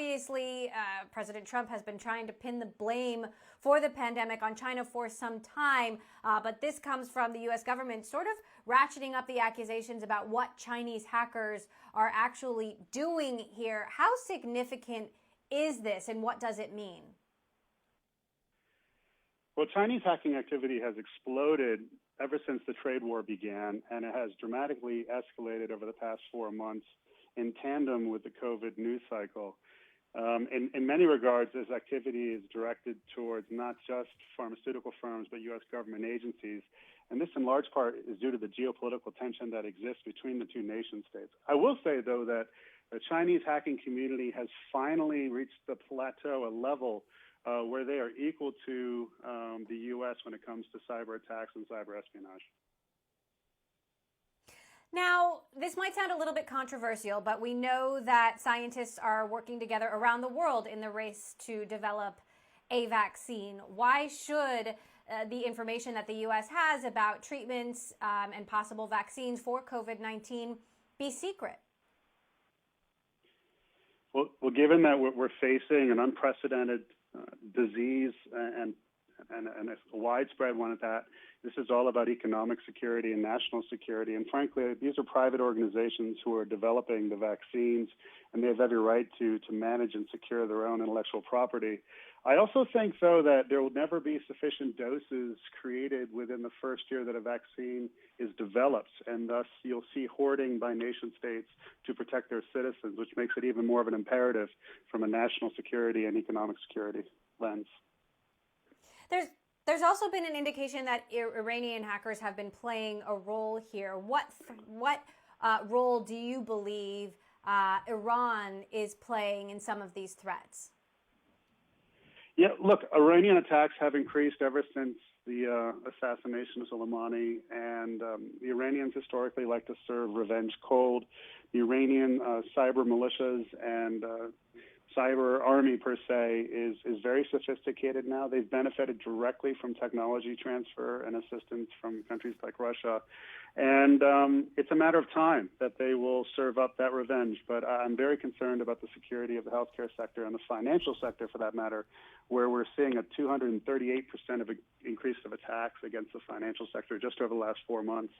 obviously, President Trump has been trying to pin the blame for the pandemic on China for some time, but this comes from the U.S. government sort of ratcheting up the accusations about what Chinese hackers are actually doing here. How significant is this, and what does it mean? Well, Chinese hacking activity has exploded ever since the trade war began, and it has dramatically escalated over the past 4 months in tandem with the COVID news cycle. In many regards, this activity is directed towards not just pharmaceutical firms, but U.S. government agencies. And this, in large part, is due to the geopolitical tension that exists between the two nation states. I will say, though, that the Chinese hacking community has finally reached the plateau, a level where they are equal to the U.S. when it comes to cyber attacks and cyber espionage. Now, this might sound a little bit controversial, but we know that scientists are working together around the world in the race to develop a vaccine. Why should the information that the U.S. has about treatments and possible vaccines for COVID-19 be secret? Well, given that we're facing an unprecedented disease and a widespread one at that, this is all about economic security and national security. And frankly, these are private organizations who are developing the vaccines, and they have every right to manage and secure their own intellectual property. I also think, though, that there will never be sufficient doses created within the first year that a vaccine is developed, and thus you'll see hoarding by nation states to protect their citizens, which makes it even more of an imperative from a national security and economic security lens. There's also been an indication that Iranian hackers have been playing a role here. What role do you believe Iran is playing in some of these threats? Yeah, look, Iranian attacks have increased ever since the assassination of Soleimani, and the Iranians historically like to serve revenge cold. The Iranian cyber militias and cyber army, per se, is very sophisticated now. They've benefited directly from technology transfer and assistance from countries like Russia. And it's a matter of time that they will serve up that revenge. But I'm very concerned about the security of the healthcare sector and the financial sector, for that matter, where we're seeing a 238% of increase of attacks against the financial sector just over the last 4 months.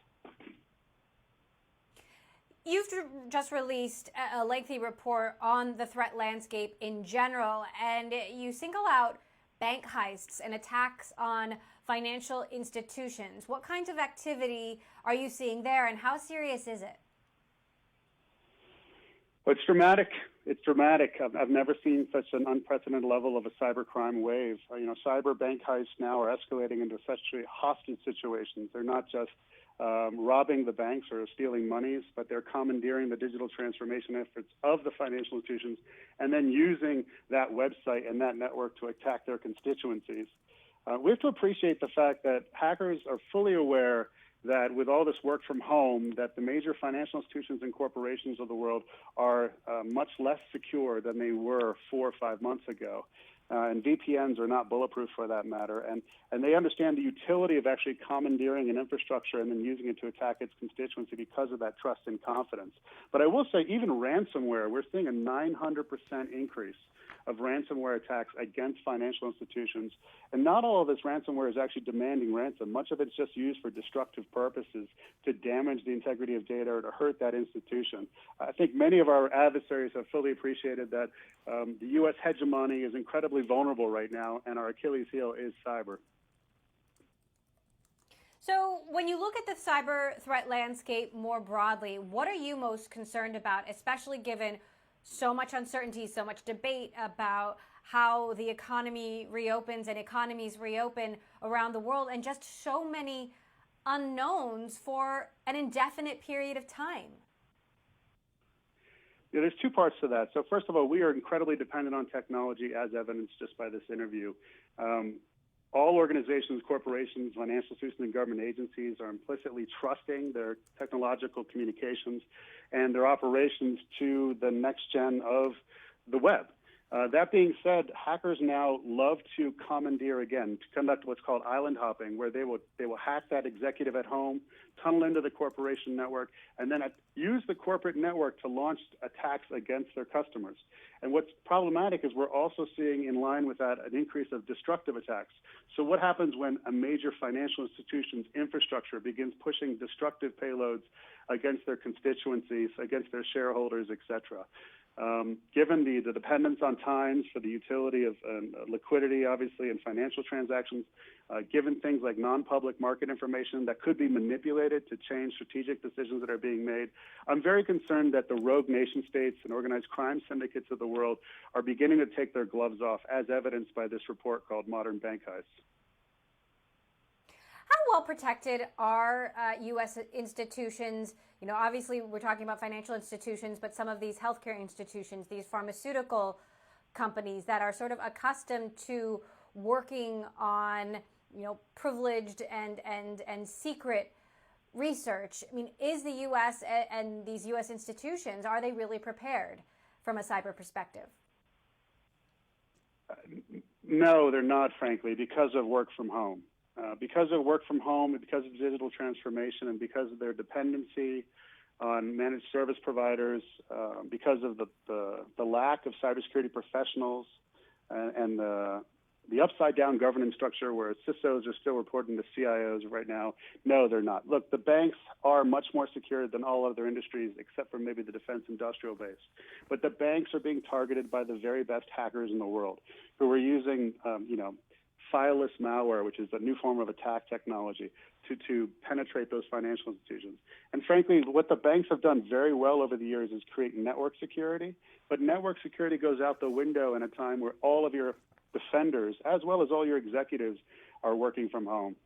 You've just released a lengthy report on the threat landscape in general, and you single out bank heists and attacks on financial institutions. What kinds of activity are you seeing there, and how serious is it? Well, it's dramatic. It's dramatic. I've never seen such an unprecedented level of a cybercrime wave. Cyber bank heists now are escalating into such hostage situations. They're not just robbing the banks or stealing monies, but they're commandeering the digital transformation efforts of the financial institutions and then using that website and that network to attack their constituencies. We have to appreciate the fact that hackers are fully aware that with all this work from home, that the major financial institutions and corporations of the world are much less secure than they were 4 or 5 months ago. And VPNs are not bulletproof for that matter. And they understand the utility of actually commandeering an infrastructure and then using it to attack its constituency because of that trust and confidence. But I will say, even ransomware, we're seeing a 900% increase of ransomware attacks against financial institutions. And not all of this ransomware is actually demanding ransom. Much of it's just used for destructive purposes to damage the integrity of data or to hurt that institution. I think many of our adversaries have fully appreciated that the U.S. hegemony is incredibly vulnerable right now, and our Achilles heel is cyber. So when you look at the cyber threat landscape more broadly, what are you most concerned about, especially given so much uncertainty, so much debate about how the economy reopens and economies reopen around the world, and just so many unknowns for an indefinite period of time? Yeah, there's 2 parts to that. So first of all, we are incredibly dependent on technology, as evidenced just by this interview. All organizations, corporations, financial institutions, and government agencies are implicitly trusting their technological communications and their operations to the next gen of the web. That being said, hackers now love to commandeer again, to conduct what's called island hopping, where they will hack that executive at home, tunnel into the corporation network, and then use the corporate network to launch attacks against their customers. And what's problematic is we're also seeing, in line with that, an increase of destructive attacks. So what happens when a major financial institution's infrastructure begins pushing destructive payloads against their constituencies, against their shareholders, et cetera? Given the dependence on times for the utility of liquidity, obviously, and financial transactions, given things like non-public market information that could be manipulated to change strategic decisions that are being made, I'm very concerned that the rogue nation states and organized crime syndicates of the world are beginning to take their gloves off, as evidenced by this report called Modern Bank Heists. How well protected are U.S. institutions? You know, obviously we're talking about financial institutions, but some of these healthcare institutions, these pharmaceutical companies that are sort of accustomed to working on, you know, privileged and secret research. I mean, is the U.S. and these U.S. institutions, are they really prepared from a cyber perspective? No, they're not, frankly, because of work from home. Because of work from home, because of digital transformation, and because of their dependency on managed service providers, because of the lack of cybersecurity professionals, and the upside-down governance structure where CISOs are still reporting to CIOs right now, no, they're not. Look, the banks are much more secure than all other industries, except for maybe the defense industrial base. But the banks are being targeted by the very best hackers in the world, who are using, fileless malware, which is a new form of attack technology, to penetrate those financial institutions. And frankly, what the banks have done very well over the years is create network security, but network security goes out the window in a time where all of your defenders, as well as all your executives, are working from home.